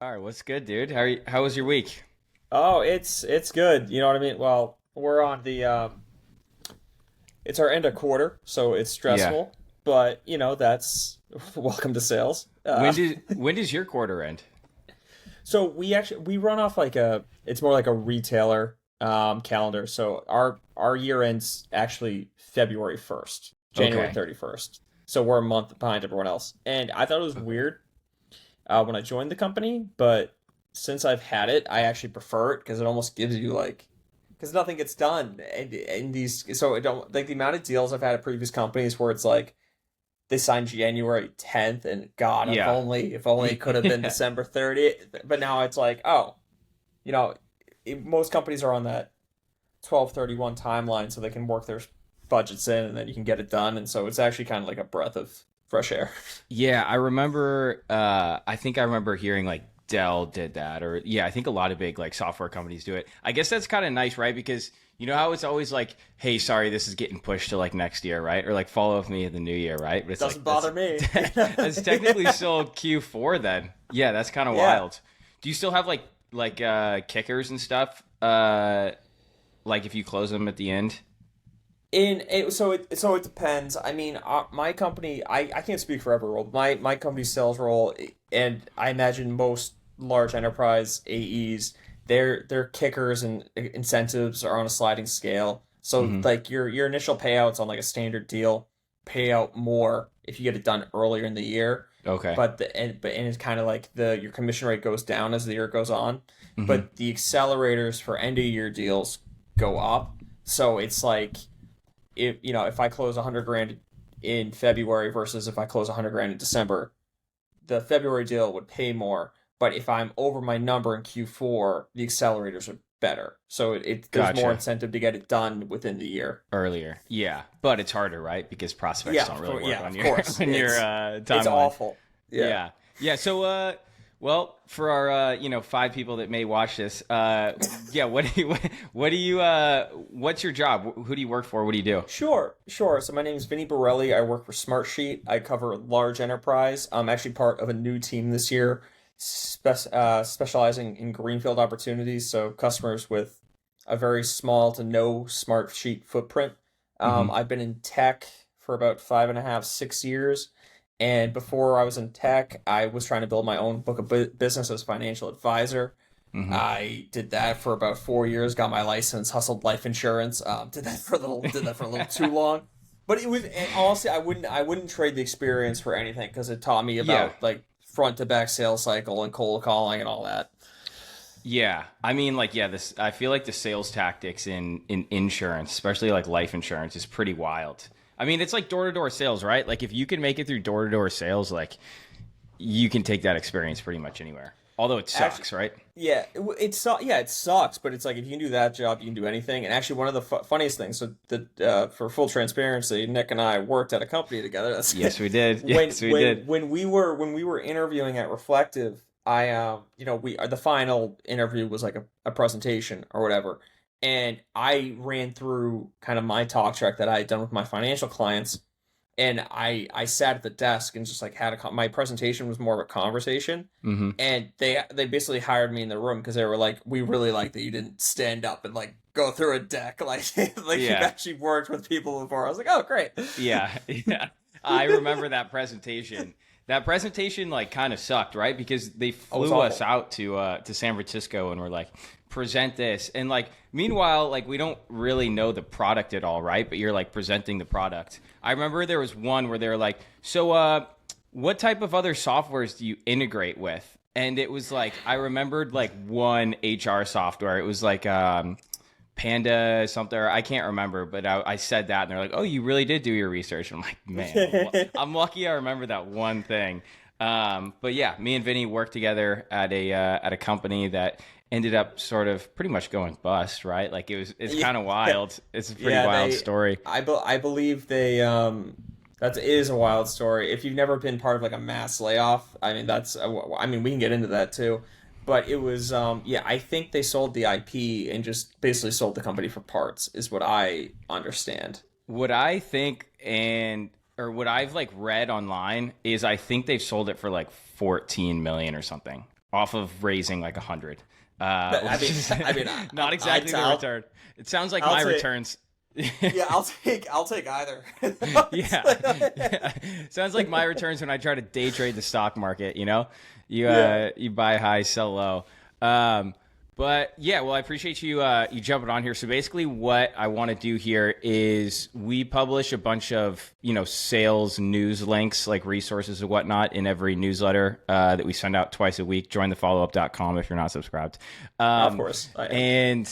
All right, what's good, dude? How was your week? Oh, it's good. You know what I mean? Well, we're on the it's our end of quarter, so it's Yeah. stressful, but that's welcome to sales. When does your quarter end? So we run off like a it's more like a retailer calendar. So our year ends actually February 1st, January Okay. 31st. So we're a month behind everyone else. And I thought it was Okay. weird when I joined the company, but since I've had it, I actually prefer it because it almost gives you like because nothing gets done in these. So it don't like the amount of deals I've had at previous companies where it's like they signed January 10th, and God, Yeah. if only it could have been Yeah. December 30th. But now it's like, oh, you know, most companies are on that 12/31 timeline, so they can work their budgets in, and then you can get it done. And so it's actually kind of like a breath of fresh air. Yeah, I remember I think I remember hearing like Dell did that, or yeah, I think a lot of big like software companies do it. I guess that's kind of nice, right? Because you know how it's always like, "Hey, sorry, this is getting pushed to like next year, right?" Or like follow up with me in the new year, right? But it's Doesn't like that's bother me. that's technically still Q4 then. Yeah, that's kind of Yeah. wild. Do you still have like kickers and stuff? Like if you close them at the end? So it depends. I mean, my company, I can't speak for every role. My company's sales role, and I imagine most large enterprise AEs, their kickers and incentives are on a sliding scale. So Mm-hmm. like your initial payouts on like a standard deal pay out more if you get it done earlier in the year, Okay. but it's kind of like the your commission rate goes down as the year goes on, Mm-hmm. but the accelerators for end of year deals go up. So it's like if I close 100 grand in February versus if I close 100 grand in December, the February deal would pay more. But if I'm over my number in Q4, the accelerators are better. So there's more Gotcha. incentive to get it done within the year. Earlier. Yeah, but it's harder, right? Because prospects don't really work Yeah, on of your course. on your It's timeline. awful. Yeah. Yeah. Yeah, so well, for our five people that may watch this, yeah, what's your job? Who do you work for? What do you do? Sure. So my name is Vinny Borelli. I work for Smartsheet. I cover large enterprise. I'm actually part of a new team this year, specializing in greenfield opportunities. So customers with a very small to no Smartsheet footprint. Hmm. I've been in tech for about 5.5, 6 years. And before I was in tech, I was trying to build my own book of business as a financial advisor. Hmm. I did that for about 4 years, got my license, hustled life insurance. Did that for a little too long, but it was and honestly, I wouldn't trade the experience for anything because it taught me Yeah. about like front to back sales cycle and cold calling and all that. Yeah. I mean, like, yeah, this I feel like the sales tactics in insurance, especially like life insurance, is pretty wild. I mean, it's like door to door sales, right? Like if you can make it through door to door sales, like you can take that experience pretty much anywhere. Although it Actually, sucks, right? yeah, it sucks, but it's like if you can do that job, you can do anything. And actually, one of the funniest things, so that for full transparency, Nick and I worked at a company together. That's Yes, we did. when Yes, we did. when we were interviewing at Reflective. I we the final interview was like a presentation or whatever, and I ran through kind of my talk track that I had done with my financial clients, and I sat at the desk and just like had my presentation was more of a conversation, Hmm. and they basically hired me in the room because they were like, we really like that you didn't stand up and like go through a deck like like you've Yeah. actually worked with people before. I was like, oh great. Yeah. Yeah. I remember that presentation. That presentation like kind of sucked, right? Because they Oh, it was flew us awful. out to San Francisco and were like, present this. And like meanwhile, like we don't really know the product at all, right? But you're like presenting the product. I remember there was one where they were like, so what type of other softwares do you integrate with? And it was like I remembered like one HR software. It was like Panda something. I can't remember, but I said that, and they're like, "Oh, you really did do your research." And I'm like, "Man, I'm lucky I remember that one thing." But yeah, me and Vinny worked together at a company that ended up sort of pretty much going bust, right? Like it's Yeah, kind of wild. It's a pretty yeah. wild story. I believe they that is a wild story. If you've never been part of like a mass layoff, I mean I mean we can get into that too. But it was yeah, I think they sold the IP and just basically sold the company for parts is what I understand. What I think and or what I've like read online is I think they've sold it for like 14 million or something. off of raising like 100. I Which mean, is I mean, not exactly the return. It sounds like my returns. Yeah, I'll take either. Yeah. Sounds like my returns when I try to day trade the stock market. Yeah. You buy high, sell low. But yeah, well, I appreciate you jumping on here. So basically, what I want to do here is we publish a bunch of sales news links, like resources and whatnot, in every newsletter that we send out twice a week. Join thefollowup.com if you're not subscribed. Of course, I am.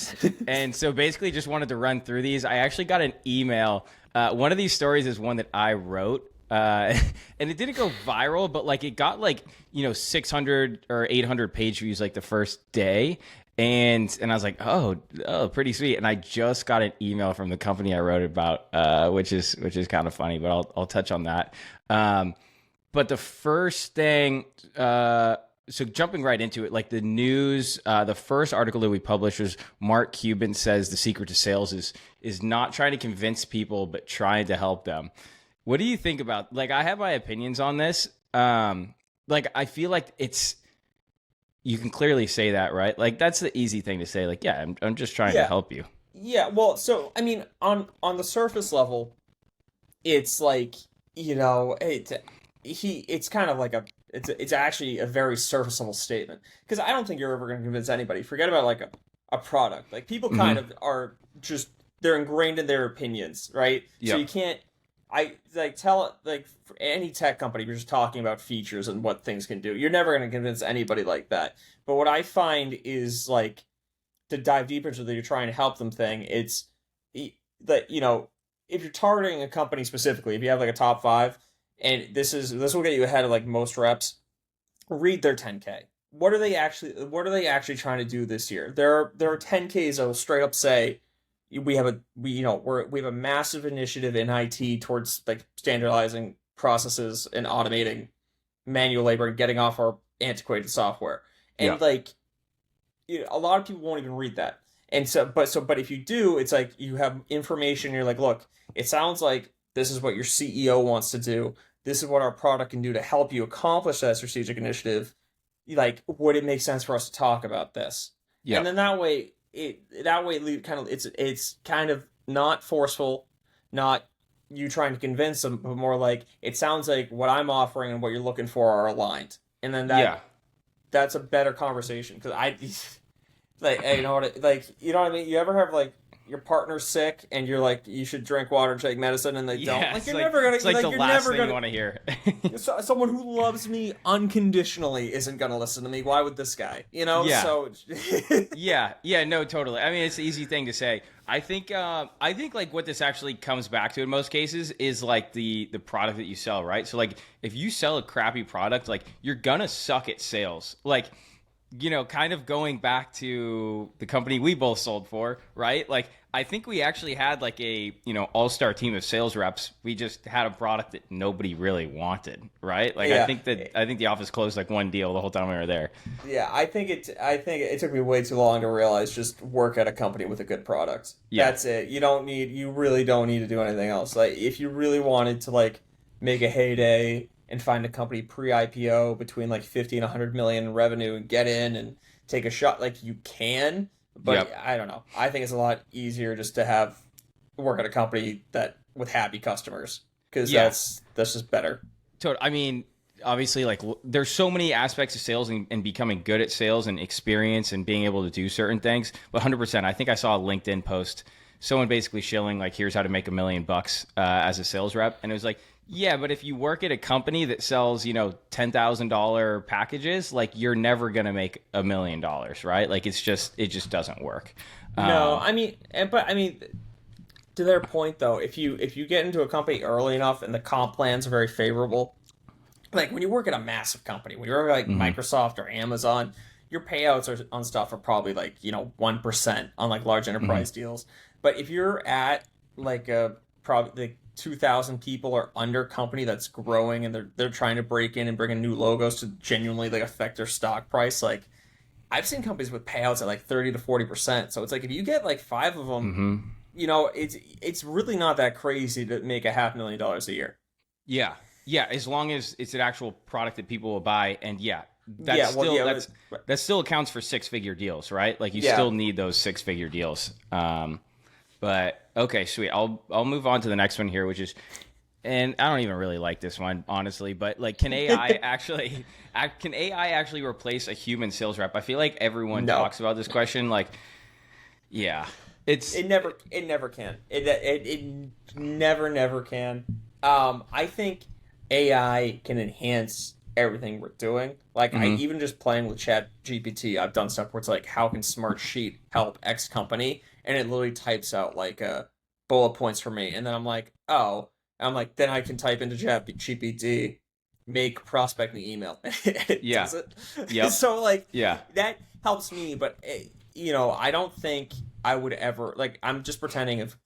And so basically, just wanted to run through these. I actually got an email. One of these stories is one that I wrote. And it didn't go viral, but like it got 600 or 800 page views like the first day. And I was like, oh, pretty sweet. And I just got an email from the company I wrote about, which is kind of funny, but I'll touch on that. But the first thing, so jumping right into it, like the news, the first article that we published was Mark Cuban says the secret to sales is not trying to convince people, but trying to help them. What do you think about, like, I have my opinions on this. Like, I feel like you can clearly say that, right? Like, that's the easy thing to say. Like, yeah, I'm just trying to help you. Yeah, well, so I mean, on the surface level, it's like, it's kind of like it's actually a very surface level statement, because I don't think you're ever going to convince anybody. Forget about like a product. Like, people kind of are just, they're ingrained in their opinions, right? Yep. So you can't, for any tech company, you're just talking about features and what things can do. You're never going to convince anybody like that. But what I find is, like, to dive deeper into the you're trying to help them thing, it's that, if you're targeting a company specifically, if you have like a top 5, and this will get you ahead of like most reps, read their 10K. What are they actually trying to do this year? There are 10Ks that will straight up say, we have a massive initiative in IT towards like standardizing processes and automating manual labor and getting off our antiquated software. And a lot of people won't even read that. And but if you do, it's like you have information. You're like, look, it sounds like this is what your CEO wants to do. This is what our product can do to help you accomplish that strategic initiative. Like, would it make sense for us to talk about this? Yeah. And then that way, it's kind of not forceful, not you trying to convince them, but more like, it sounds like what I'm offering and what you're looking for are aligned. And then that's a better conversation, because like, hey, you know what I mean? You ever have like your partner's sick and you're like, you should drink water and take medicine, and they don't. Like, you're never gonna. It's like the last thing you want to hear. Someone who loves me unconditionally isn't gonna listen to me. Why would this guy? Yeah. So. yeah, no, totally. I mean, it's an easy thing to say. I think like what this actually comes back to in most cases is like the product that you sell, right? So like, if you sell a crappy product, like, you're gonna suck at sales. Like, kind of going back to the company we both sold for, right? Like, I think we actually had like a, all-star team of sales reps. We just had a product that nobody really wanted, right? Like, yeah. I think the office closed like one deal the whole time we were there. Yeah, I think it took me way too long to realize just work at a company with a good product. Yeah. That's it. You really don't need to do anything else. Like, if you really wanted to like make a heyday and find a company pre-IPO between like 50 and 100 million in revenue and get in and take a shot, like, you can, but I don't know. I think it's a lot easier just to work at a company with happy customers, because that's just better. Totally. I mean, obviously, like, there's so many aspects of sales and becoming good at sales and experience and being able to do certain things. But 100%, I think I saw a LinkedIn post, someone basically shilling like, here's how to make $1 million as a sales rep. And it was like, yeah, but if you work at a company that sells, $10,000 packages, like, you're never going to make $1 million, right? Like, it just doesn't work. No, but to their point though, if you get into a company early enough and the comp plans are very favorable, like when you work at a massive company, when you work at like Microsoft or Amazon, your payouts on stuff are probably like 1% on like large enterprise deals. But if you're at like a probably 2,000 people or under company that's growing and they're trying to break in and bring in new logos to genuinely like affect their stock price, like, I've seen companies with payouts at like 30 to 40%. So it's like, if you get like 5 of them, it's really not that crazy to make $500,000 a year. Yeah, as long as it's an actual product that people will buy. And that's still right. that still accounts for 6-figure deals, right? Like you Yeah. still need those 6-figure deals. But okay, sweet. I'll move on to the next one here, which is, and I don't even really like this one, honestly, but like, can AI actually replace a human sales rep? I feel like everyone No. talks about this question. Like, yeah, it's It never can. It never can. I think AI can enhance everything we're doing. Like I mhm. even just playing with Chat GPT, I've done stuff where it's like, how can Smart Sheet help X company? And it literally types out like bullet points for me, and then I'm like, oh, I'm like, then I can type into Chat GPT, make prospecting email, and it Yeah, does it. yep, So like yeah, that helps me, but I don't think I would ever like. I'm just pretending if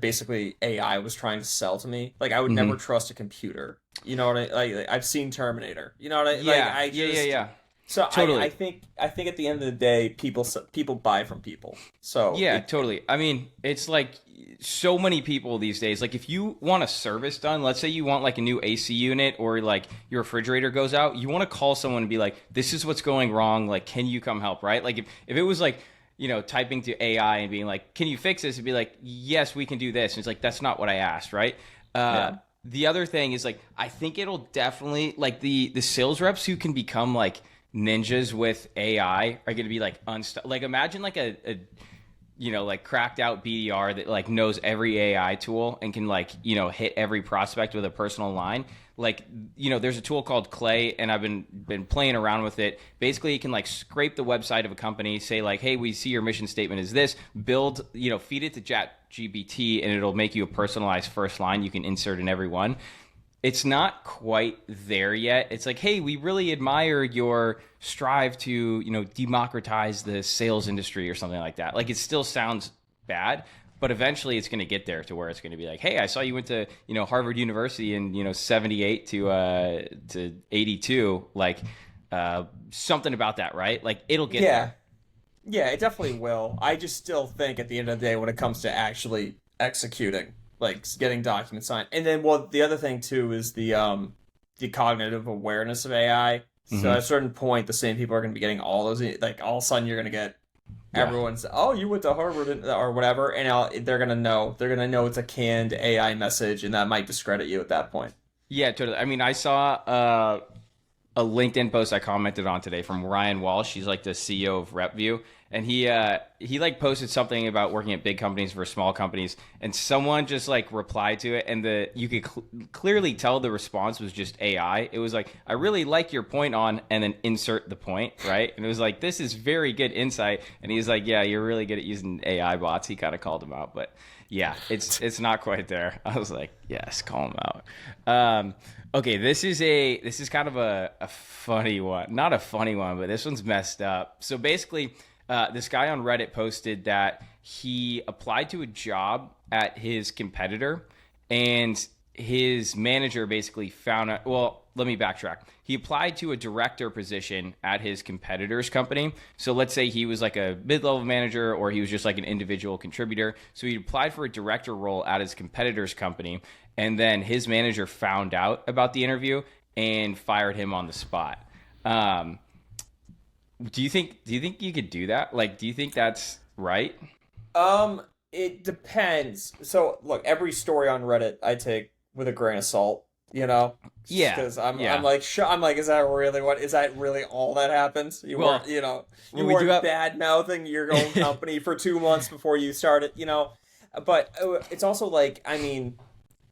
basically AI was trying to sell to me. Like I would never hmm, trust a computer. You know what I like? I've seen Terminator. You know what I like? yeah, I yeah, yeah, just yeah, so I totally. think at the end of the day, people buy from people. So Yeah, it totally. I mean, it's like so many people these days. Like, if you want a service done, let's say you want like a new AC unit or like your refrigerator goes out, you want to call someone and be like, this is what's going wrong. Like, can you come help? Right? Like, if it was like, typing to AI and being like, can you fix this? It'd be like, yes, we can do this. And it's like, that's not what I asked. Right. yeah The other thing is like, I think it'll definitely, like, the sales reps who can become like ninjas with AI are going to be like unstuck. Like, imagine like a like cracked out BDR that like knows every AI tool and can like, hit every prospect with a personal line. Like, there's a tool called Clay, and I've been playing around with it. Basically, you can like scrape the website of a company, say like, hey, we see your mission statement is this, build, feed it to Chat GPT, and it'll make you a personalized first line you can insert in every one. It's not quite there yet. It's like, hey, we really admire your strive to, democratize the sales industry or something like that. Like, it still sounds bad, but eventually it's going to get there to where it's going to be like, hey, I saw you went to, Harvard University in, 78 to 82. Like, something about that, right? Like, it'll get yeah there. yeah it definitely will. I just still think at the end of the day, when it comes to actually executing, like getting documents signed, and then well, the other thing too is the cognitive awareness of AI. So at Hmm. a certain point, the same people are going to be getting all those. Like all of a sudden, you're going to get Yeah. everyone's, oh, you went to Harvard or whatever, and they're gonna know it's a canned AI message, and that might discredit you at that point. Yeah, totally. I mean, I saw a LinkedIn post I commented on today from Ryan Walsh. He's like the CEO of RepView, and he like posted something about working at big companies versus small companies, and someone just like replied to it, and you could clearly tell the response was just AI. It was like, I really like your point on, and then insert the point, right? And it was like, this is very good insight, and he's like, yeah, you're really good at using AI bots. He kind of called him out, but yeah, it's not quite there. I was like, yes, call him out. Okay, this is kind of a funny one. Not a funny one, but this one's messed up. So basically, this guy on Reddit posted that he applied to a job at his competitor, and his manager basically found out. Well, let me backtrack. He applied to a director position at his competitor's company. So let's say he was like a mid-level manager, or he was just like an individual contributor. So he applied for a director role at his competitor's company, and then his manager found out about the interview and fired him on the spot. Um, do you think you could do that? Like, do you think that's right? Um, it depends. So, look, every story on Reddit I take with a grain of salt, Yeah, because I'm yeah. like, I'm like, is that really all that happens? You weren't, Well, you we do weren't have. bad mouthing your own company for 2 months before you started, But it's also like, I mean,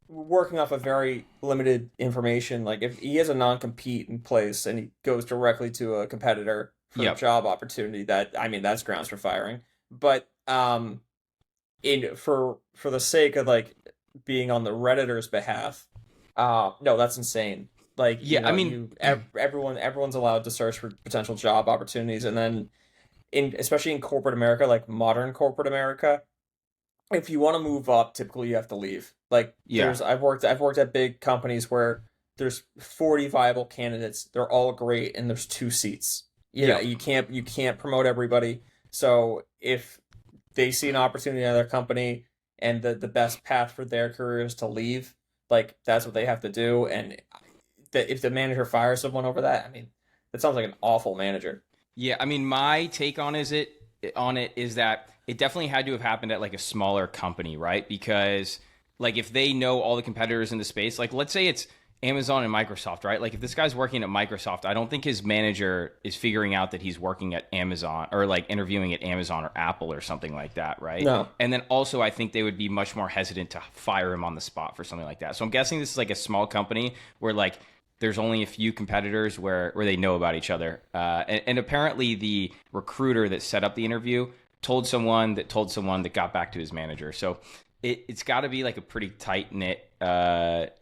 working off of very limited information. Like, if he has a non-compete in place and he goes directly to a competitor for a Yep. job opportunity, that's grounds for firing. But in for the sake of like being on the redditor's behalf, no, that's insane. Like, Yeah, I mean, everyone's allowed to search for potential job opportunities, and then especially in corporate America, like modern corporate America, if you want to move up, typically you have to leave. Like, yeah, I've worked at big companies where there's 40 viable candidates, they're all great, and there's two seats. yep. You can't promote everybody. So if they see an opportunity in their company, and the best path for their career is to leave, like that's what they have to do. And if the manager fires someone over that, I mean, That sounds like an awful manager. Yeah, I mean, my take on it is that it definitely had to have happened at like a smaller company, right? Because like if they know all the competitors in the space, like let's say it's Amazon and Microsoft, right? Like if this guy's working at Microsoft, I don't think his manager is figuring out that he's working at Amazon or like interviewing at Amazon or Apple or something like that, right? No. And then also I think they would be much more hesitant to fire him on the spot for something like that. So I'm guessing this is like a small company where like there's only a few competitors where they know about each other. And apparently the recruiter that set up the interview told someone that got back to his manager. So it's got to be like a pretty tight knit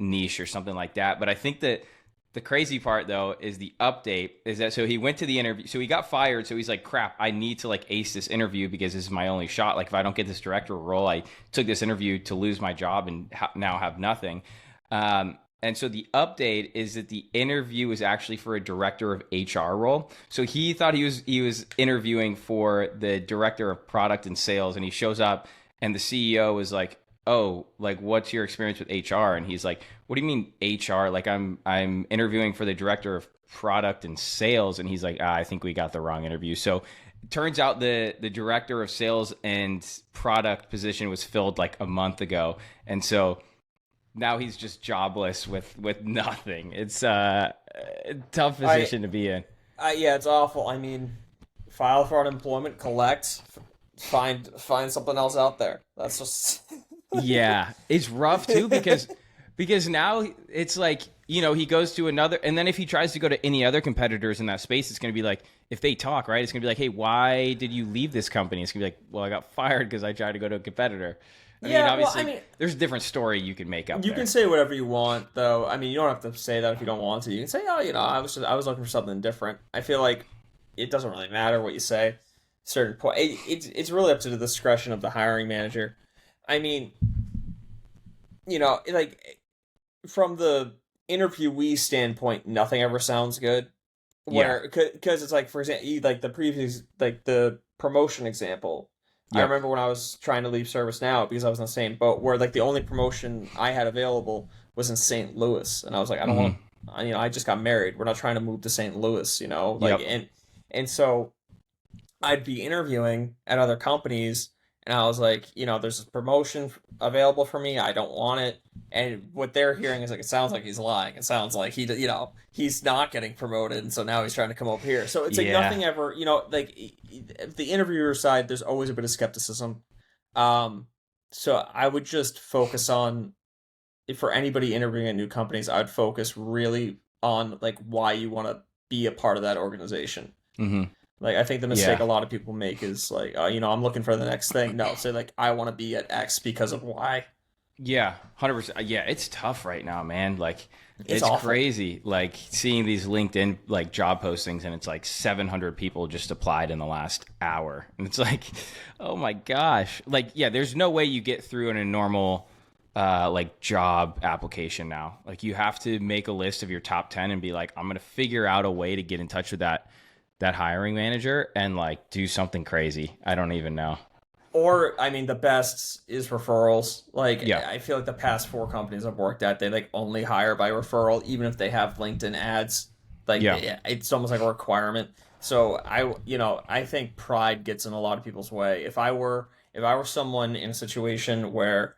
niche or something like that. But I think that the crazy part though is the update is that so he went to the interview, so he got fired. So he's like, crap, I need to like ace this interview because this is my only shot. Like if I don't get this director role, I took this interview to lose my job and now have nothing. And so the update is that the interview was actually for a director of HR role. So he thought he was interviewing for the director of product and sales, and he shows up, and the CEO was like, "Oh, like what's your experience with HR?" And he's like, "What do you mean HR? Like I'm interviewing for the director of product and sales." And he's like, "I think we got the wrong interview." So it turns out the director of sales and product position was filled like a month ago, and so now he's just jobless with nothing. It's a tough position to be in. Yeah, it's awful. I mean, file for unemployment, collect, find something else out there. That's just Yeah, it's rough too because now it's like, you know, he goes to another, and then if he tries to go to any other competitors in that space, it's going to be like, if they talk, right, it's going to be like, hey, why did you leave this company? It's going to be like, well, I got fired because I tried to go to a competitor. I mean, obviously, there's a different story you can make up there. You can say whatever you want, though. I mean, you don't have to say that if you don't want to. You can say, oh, you know, I was looking for something different. I feel like it doesn't really matter what you say. Certain point, it's really up to the discretion of the hiring manager. I mean, you know, like from the interviewee standpoint, nothing ever sounds good. Where because it's like, for example, like the promotion example. Yep. I remember when I was trying to leave ServiceNow because I was in the same boat where like the only promotion I had available was in St. Louis, and I was like, I don't want to, you know, I just got married. We're not trying to move to St. Louis, you know, like and so I'd be interviewing at other companies, and I was like, you know, there's a promotion available for me. I don't want it. And what they're hearing is like, it sounds like he's lying. It sounds like you know, he's not getting promoted, and so now he's trying to come over here. So it's like nothing ever, you know, like the interviewer side, there's always a bit of skepticism. So I would just focus on, for anybody interviewing at new companies, I would focus really on like why you want to be a part of that organization. Mm-hmm. Like, I think the mistake a lot of people make is like, you know, I'm looking for the next thing. No, say like, I want to be at X because of Y. Yeah, 100%. Yeah, it's tough right now, man. Like, it's awful. crazy. Like seeing these LinkedIn like job postings, and it's like 700 people just applied in the last hour, and it's like, oh my gosh. Like, yeah, there's no way you get through in a normal like job application now. Like, you have to make a list of your top 10 and be like, I'm gonna figure out a way to get in touch with that hiring manager and like do something crazy. I don't even know. Or, I mean, the best is referrals. Like, I feel like the past 4 companies I've worked at, they like only hire by referral, even if they have LinkedIn ads. Like, it's almost like a requirement. So I think pride gets in a lot of people's way. If I were someone in a situation where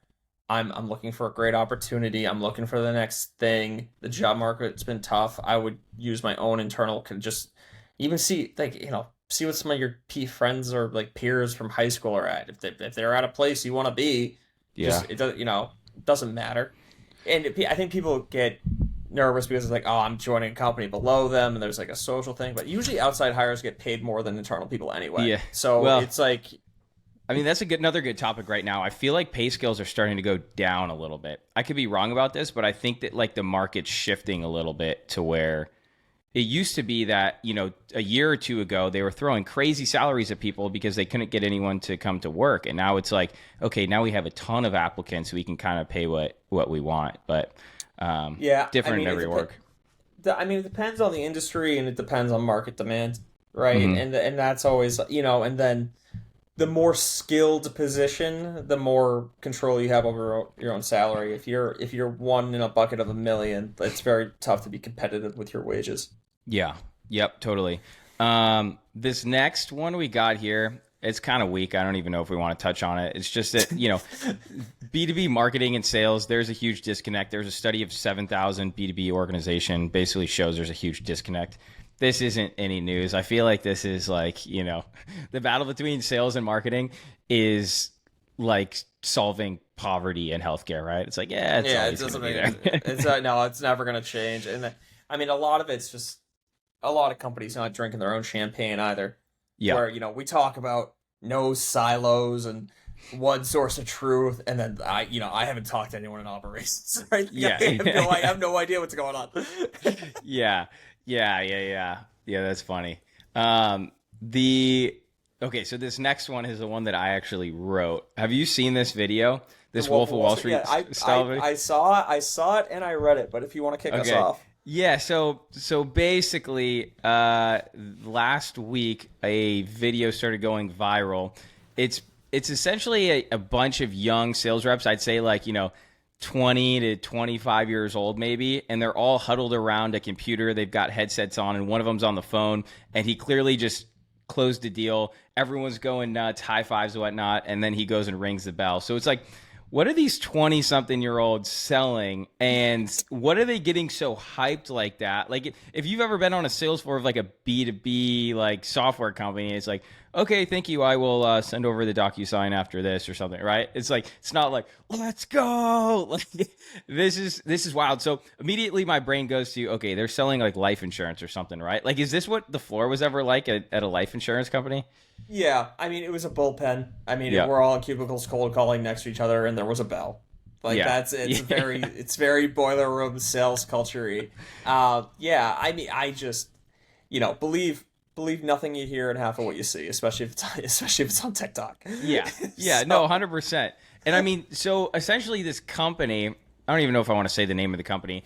I'm looking for a great opportunity, I'm looking for the next thing, the job market's been tough, I would use my own internal, just even see, like, you know, see what some of your friends or like peers from high school are at. If they're at a place you want to be, it does, you know, it doesn't matter. And I think people get nervous because it's like, oh, I'm joining a company below them, and there's like a social thing. But usually outside hires get paid more than internal people anyway. Yeah. So it's like, I mean, that's another good topic right now. I feel like pay scales are starting to go down a little bit. I could be wrong about this, but I think that like the market's shifting a little bit to where it used to be that, you know, a year or two ago, they were throwing crazy salaries at people because they couldn't get anyone to come to work. And now it's like, okay, now we have a ton of applicants. We can kind of pay what we want. But different in every work. I mean, it depends on the industry, and it depends on market demand, right? Mm-hmm. And that's always, you know, and then the more skilled position, the more control you have over your own salary. If you're one in a bucket of a million, it's very tough to be competitive with your wages. Yeah. Yep, totally. This next one we got here, it's kind of weak. I don't even know if we want to touch on it. It's just that, B2B marketing and sales, there's a huge disconnect. There's a study of 7,000 B2B organization basically shows there's a huge disconnect. This isn't any news. I feel like this is like, the battle between sales and marketing is like solving poverty and healthcare, right? It's like, yeah, it's always it doesn't gonna be make there. it's no, it's never going to change. And I mean, a lot of it's just a lot of companies not drinking their own champagne either. Yeah. Where we talk about no silos and one source of truth, and then I haven't talked to anyone in operations, right? Yeah. I have no idea what's going on. Yeah. Yeah, that's funny. Okay, so this next one is the one that I actually wrote. Have you seen this video? This Wolf of Wall Street style video? I saw it and I read it, but if you want to kick us off. Yeah, so basically, last week a video started going viral. It's essentially a bunch of young sales reps. I'd say 20 to 25 years old maybe, and they're all huddled around a computer. They've got headsets on, and one of them's on the phone, and he clearly just closed a deal. Everyone's going nuts, high fives and whatnot, and then he goes and rings the bell. So it's like, what are these 20-something-year-olds selling, and what are they getting so hyped like that? Like, if you've ever been on a sales floor of like a B2B like software company, it's like, okay, thank you, I will send over the DocuSign after this or something, right? It's like, it's not like, let's go. Like, this is wild. So immediately my brain goes to, okay, they're selling like life insurance or something, right? Like, is this what the floor was ever like at a life insurance company? Yeah, I mean, it was a bullpen. I mean, Yeah. we're all in cubicles cold calling next to each other, and there was a bell. Like, Yeah. it's very boiler room sales culture-y. Yeah, I mean, I just, believe nothing you hear and half of what you see, especially if it's on TikTok. Yeah. Yeah. So- No, 100%. And I mean, so essentially this company, I don't even know if I want to say the name of the company.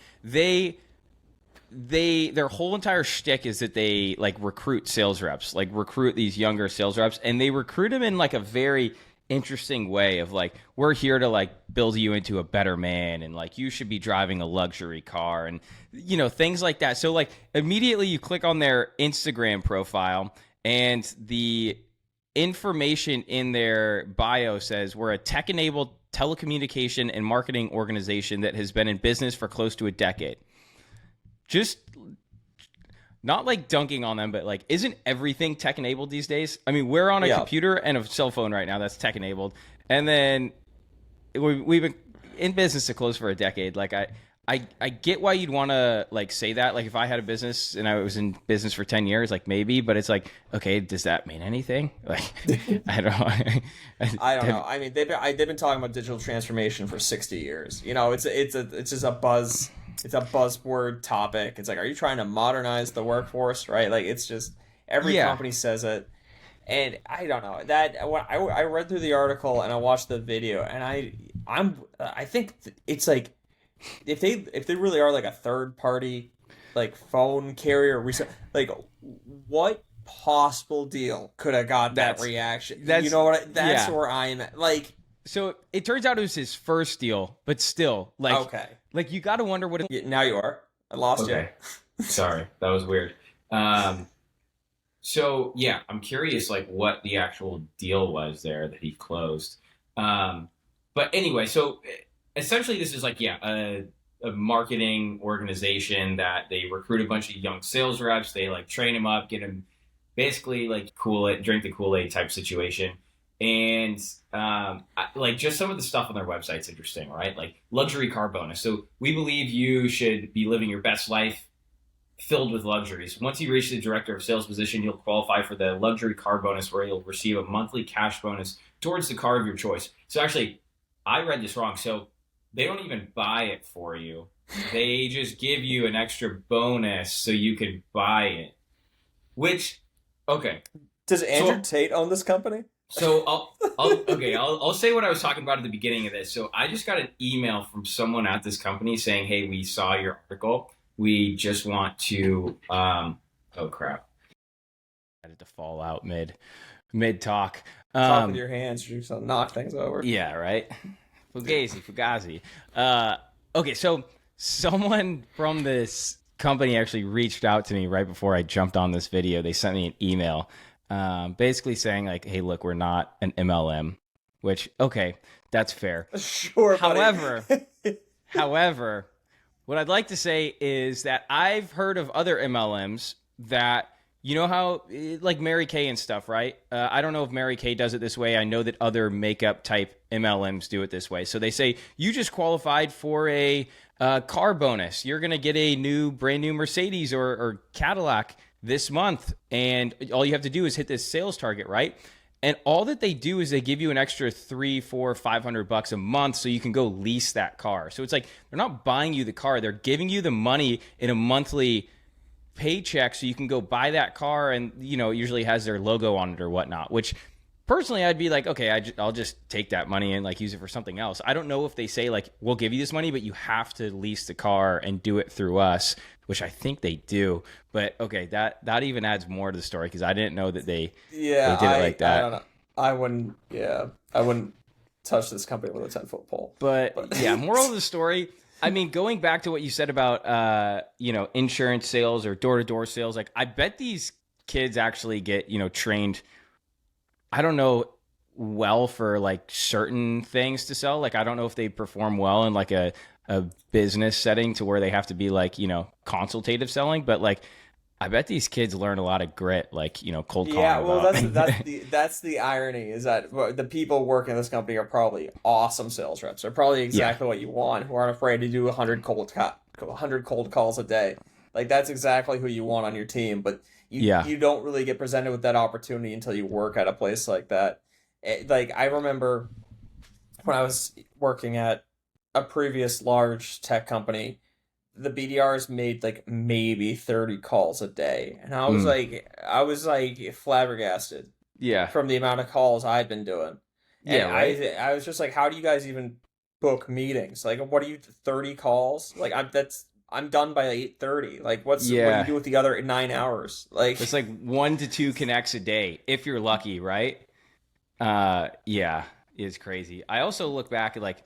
Their whole entire shtick is that they like recruit sales reps, like recruit these younger sales reps, and they recruit them in like a very interesting way of like, we're here to like build you into a better man, and like you should be driving a luxury car, and things like that. So like immediately you click on their Instagram profile, and the information in their bio says we're a tech-enabled telecommunication and marketing organization that has been in business for close to a decade. Just not like dunking on them, but like, isn't everything tech enabled these days? I mean, we're on a computer and a cell phone right now that's tech enabled, and then we've been in business to close for a decade. Like, I get why you'd want to like say that. Like, if I had a business and I was in business for 10 years, like maybe, but it's like, okay, does that mean anything? Like, I don't know. I don't know. I mean, they've been talking about digital transformation for 60 years. It's just a buzz. It's a buzzword topic. It's like, are you trying to modernize the workforce, right? Like, it's just every company says it, and I don't know that. When I read through the article and I watched the video, and I think it's like if they really are like a third party like phone carrier, like what possible deal could have got that reaction? That's where I'm at. Like. So it turns out it was his first deal, but still, like, okay. Like, you got to wonder what. Now you are. I lost you. Sorry, that was weird. So yeah, I'm curious, like, what the actual deal was there that he closed. But anyway, so essentially, this is like a marketing organization that they recruit a bunch of young sales reps. They like train them up, get them basically like drink the Kool-Aid type situation. And like just some of the stuff on their website's interesting, right? Like luxury car bonus. So we believe you should be living your best life filled with luxuries. Once you reach the director of sales position, you'll qualify for the luxury car bonus, where you'll receive a monthly cash bonus towards the car of your choice. So actually, I read this wrong. So they don't even buy it for you. They just give you an extra bonus so you can buy it. Which, okay. Does Andrew Tate own this company? So I'll say what I was talking about at the beginning of this. So I just got an email from someone at this company saying, "Hey, we saw your article. We just want to." Oh crap! I had to fall out mid talk. Talk with your hands, you just knock things over. Yeah, right. Fugazi. Okay, so someone from this company actually reached out to me right before I jumped on this video. They sent me an email, basically saying like, "Hey, look, we're not an MLM," which okay, that's fair. Sure, buddy. However, what I'd like to say is that I've heard of other MLMs that, you know how, like Mary Kay and stuff, right? I don't know if Mary Kay does it this way. I know that other makeup type MLMs do it this way. So they say, you just qualified for a car bonus. You're going to get a brand new Mercedes or Cadillac this month. And all you have to do is hit this sales target, right? And all that they do is they give you an extra $300, $400, $500 a month so you can go lease that car. So it's like they're not buying you the car. They're giving you the money in a monthly paycheck so you can go buy that car, and you know, usually has their logo on it or whatnot, which personally I'd be like, okay, I'll just take that money and like use it for something else. I don't know if they say like, we'll give you this money, but you have to lease the car and do it through us, which I think they do. But okay, that even adds more to the story, because I didn't know that they did it like that. I don't know. I wouldn't touch this company with a 10-foot pole. But yeah, moral of the story, I mean, going back to what you said about, insurance sales or door-to-door sales, like I bet these kids actually get, trained, I don't know, well for like certain things to sell. Like, I don't know if they perform well in like a business setting to where they have to be like, consultative selling, but like, I bet these kids learn a lot of grit, like, cold calling. Yeah, well, that's the irony, is that the people working in this company are probably awesome sales reps. They're probably exactly what you want, who aren't afraid to do 100 cold calls a day. Like, that's exactly who you want on your team, but you don't really get presented with that opportunity until you work at a place like that. Like, I remember when I was working at a previous large tech company, the BDRs made like maybe 30 calls a day, and I was like flabbergasted. Yeah, from the amount of calls I'd been doing. Yeah, and right. I was just like, how do you guys even book meetings? Like, what are you 30 calls? Like, I'm done by 8:30. Like, what do you do with the other 9 hours? Like, it's like 1 to 2 connects a day if you're lucky, right? Yeah, it's crazy. I also look back at like,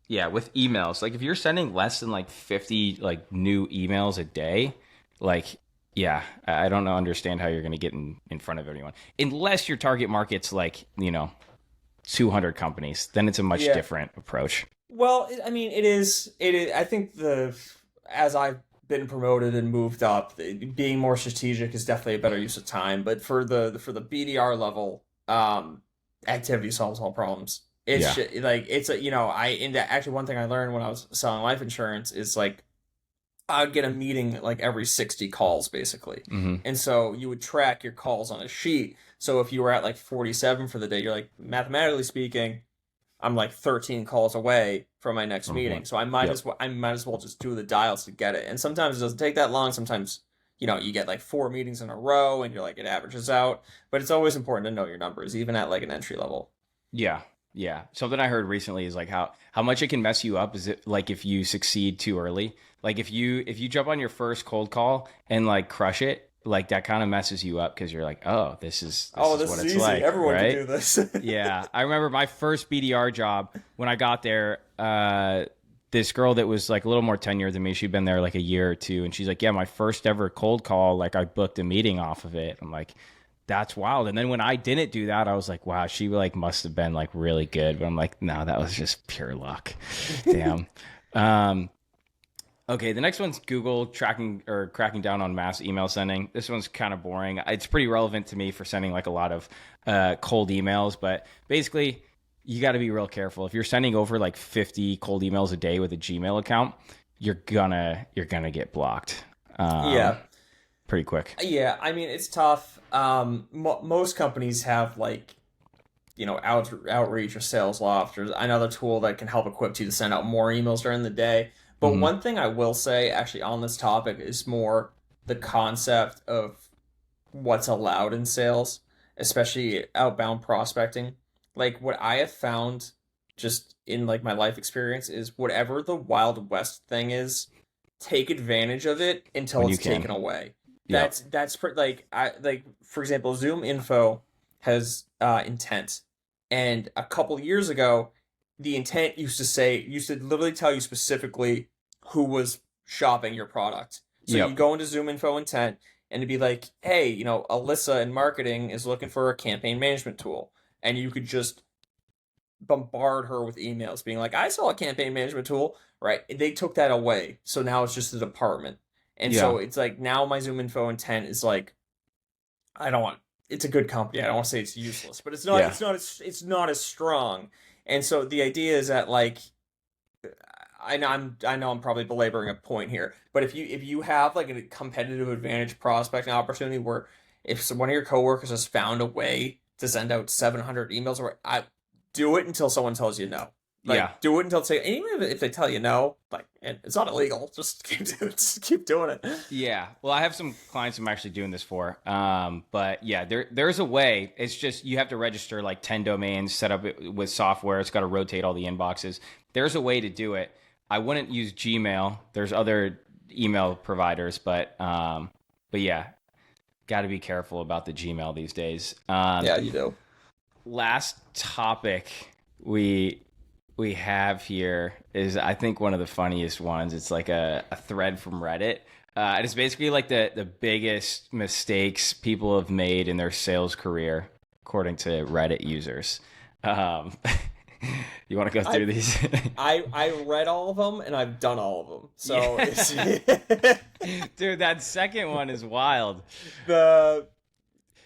yeah, with emails, like if you're sending less than like 50 like new emails a day, like, yeah, I don't understand how you're going to get in front of everyone, unless your target market's like, 200 companies. Then it's a much different approach. Well, I mean, it is. I think as I've been promoted and moved up, being more strategic is definitely a better use of time. But for the BDR level, activity solves all problems. It's actually one thing I learned when I was selling life insurance is like, I would get a meeting like every 60 calls basically. Mm-hmm. And so you would track your calls on a sheet. So if you were at like 47 for the day, you're like, mathematically speaking, I'm like 13 calls away from my next meeting. So I might as well just do the dials to get it. And sometimes it doesn't take that long. Sometimes, you get like 4 meetings in a row and you're like, it averages out. But it's always important to know your numbers, even at like an entry level. Yeah. Yeah. Something I heard recently is like how much it can mess you up is it like if you succeed too early. Like if you jump on your first cold call and like crush it, like that kind of messes you up, because you're like, oh, this is what it's easy. like. Everyone right? can do this. Yeah. I remember my first BDR job when I got there, this girl that was like a little more tenured than me, she'd been there like a year or two, and she's like, yeah, my first ever cold call, like I booked a meeting off of it. I'm like, that's wild. And then when I didn't do that, I was like, wow, she like must have been like really good. But I'm like, no, that was just pure luck. Damn. Okay, the next one's Google cracking down on mass email sending. This one's kind of boring. It's pretty relevant to me for sending like a lot of cold emails, but basically you got to be real careful. If you're sending over like 50 cold emails a day with a Gmail account, you're gonna get blocked. Pretty quick. Yeah, I mean, it's tough. Most companies have like, outreach or sales loft or another tool that can help equip you to send out more emails during the day. But one thing I will say actually on this topic is more the concept of what's allowed in sales, especially outbound prospecting. Like, what I have found just in like my life experience is whatever the Wild West thing is, take advantage of it until it's taken away. That's for example, Zoom Info has intent, and a couple years ago, the intent used to literally tell you specifically who was shopping your product. So Yep. you go into Zoom info intent and it'd be like, hey, Alyssa in marketing is looking for a campaign management tool. And you could just bombard her with emails being like, I saw a campaign management tool, right? And they took that away. So now it's just a department. And so Yeah. it's like now my Zoom info intent is like, I don't want it's a good company. I don't want to say it's useless, but Yeah. it's not as strong. And so the idea is that like I know I'm probably belaboring a point here, but if you have like a competitive advantage prospecting opportunity where if one of your coworkers has found a way to send out 700 emails, or I do it until someone tells you no. Like Yeah. do it until say even if they tell you no, like and it's not illegal, just keep doing it. Yeah. Well, I have some clients I'm actually doing this for. But yeah, there's a way. It's just you have to register like 10 domains, set up it with software. It's got to rotate all the inboxes. There's a way to do it. I wouldn't use Gmail. There's other email providers, but yeah, got to be careful about the Gmail these days. Yeah, you do. Last topic we have here is I think one of the funniest ones. It's like a thread from Reddit. And it's basically like the biggest mistakes people have made in their sales career, according to Reddit users. You want to go through these? I read all of them and I've done all of them. So Dude, that second one is wild. the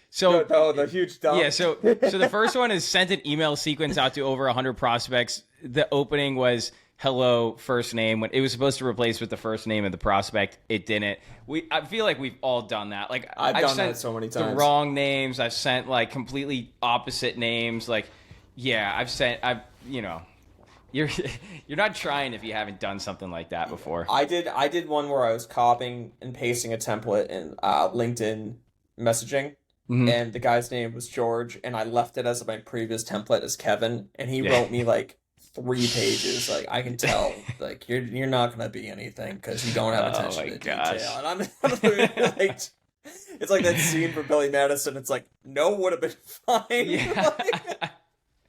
So the huge dump. yeah, so the first one is sent an email sequence out to over 100 prospects. The opening was hello first name when it was supposed to replace with the first name of the prospect. It didn't. I feel like we've all done that. Like I've done sent that so many the times. wrong names. I've sent like completely opposite names. Like yeah, you're you're not trying if you haven't done something like that before. I did one where I was copying and pasting a template in LinkedIn messaging. Mhm. And the guy's name was George, and I left it as my previous template as Kevin, and he Yeah. wrote me like 3 pages. Like I can tell, like you're not gonna be anything because you don't have attention to detail. And I'm like, it's like that scene from Billy Madison. It's like no would have been fine. Yeah.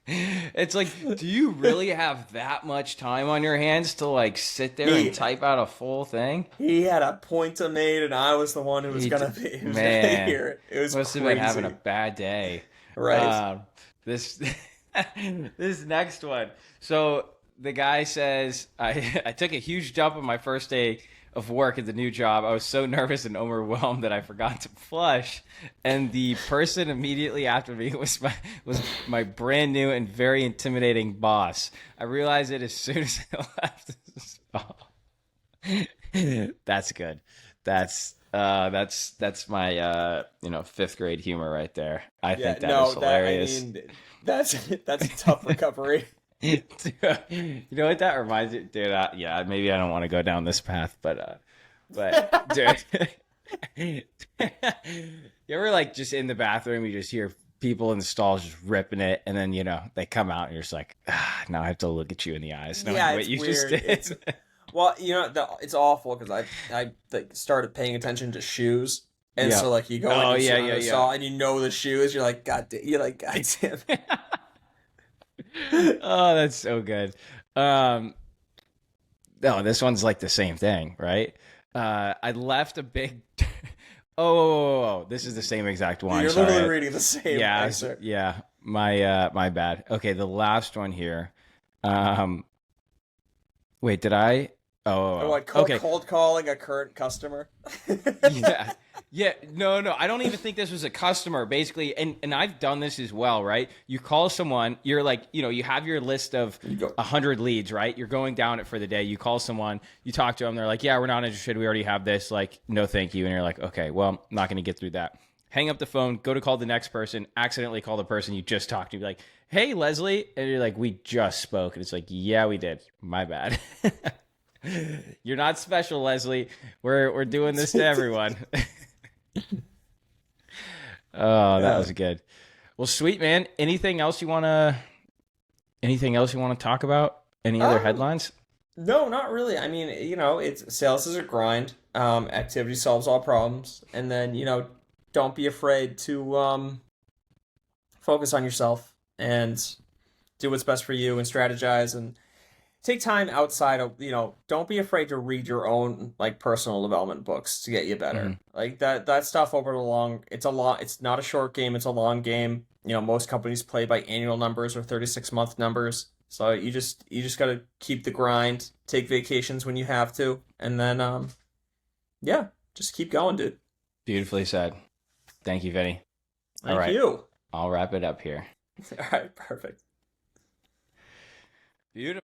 It's like, do you really have that much time on your hands to like sit there and type out a full thing? He had a point to make, and I was the one who was gonna hear it. It was must crazy. have been having a bad day. Right. This this next one. So the guy says, I took a huge jump on my first day of work at the new job. I was so nervous and overwhelmed that I forgot to flush. And the person immediately after me was my brand new and very intimidating boss. I realized it as soon as I left. That's good. That's my 5th grade humor right there. I think that is hilarious. That's a tough recovery. You know what that reminds me, dude? Yeah, maybe I don't want to go down this path, but dude, you ever like just in the bathroom, you just hear people in the stalls just ripping it, and then they come out, and you're just like, now I have to look at you in the eyes. Yeah, what you weird. just did. Well, it's awful because I like started paying attention to shoes. And Yeah. so like you go in stall and the shoes, you're like, God damn. Oh, that's so good. No, this one's like the same thing, right? I left a big. Oh, this is the same exact one. You're Sorry. literally reading the same. Yeah, answer. yeah. My bad. Okay, the last one here. Wait, did I? Okay. Cold calling a current customer. Yeah. No. I don't even think this was a customer, basically. And I've done this as well, right? You call someone, you're like, you have your list of 100 leads, right? You're going down it for the day. You call someone, you talk to them. They're like, yeah, we're not interested. We already have this. Like, no, thank you. And you're like, okay, well, I'm not going to get through that. Hang up the phone, go to call the next person, accidentally call the person you just talked to. Be like, hey, Leslie. And you're like, we just spoke. And it's like, yeah, we did. My bad. You're not special, Leslie. We're doing this to everyone. Oh, that was good. Well, sweet, man. Anything else you want to talk about? Any other headlines? No, not really. I mean, it's sales is a grind. Activity solves all problems, and then don't be afraid to focus on yourself and do what's best for you and strategize and take time outside of, don't be afraid to read your own like personal development books to get you better. Mhm. Like that stuff over the long, it's not a short game, it's a long game. Most companies play by annual numbers or 36-month numbers. So you just got to keep the grind, take vacations when you have to, and then yeah, just keep going, dude. Beautifully said. Thank you, Vinny. Thank All right. you. I'll wrap it up here. All right, perfect. Beautiful.